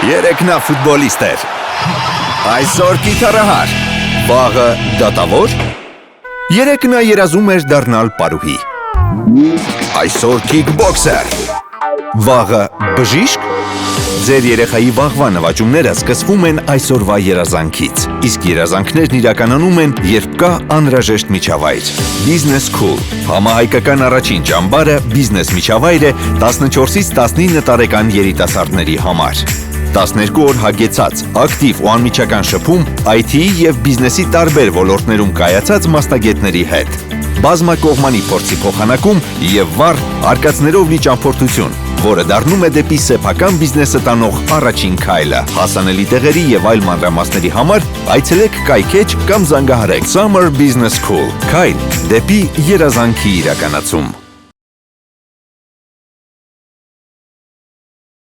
Երեքնա ֆուտբոլիստեր, այսօր կիթառահար, վաղը դատավոր, երեքնա երազում էր դառնալ պարուհի, այսօր քիքբոքսեր, վաղը բժիշկ, ձեր երեխայի վաղվա նվաճումները սկսվում են այսօրվա երազանքից, իսկ երազանքներն իրականանում են, երբ կա անհրաժեշտ միջավայր։ Business School, համահայկական առաջին ճամբարը բիզնես միջավայր է 14-ից 19 տարեկան երիտասարդների համար։ 12 օր հագեցած, ակտիվ ու անմիջական շփում IT-ի և բիզնեսի տարբեր ոլորտներում կայացած մասնագետների հետ։ Բազմակողմանի փորձի փոխանակում և վառ արկածներով լի ճամփորդություն, որը դառնում է դեպի սեփական բիզնեսը տանող առաջին քայլը։ Հասանելի տեղերի և այլ մանրամասների համար այցելեք կայքեջ կամ զանգահարեք Summer Business School։ Քայլ դեպի երազանքի իրականացում։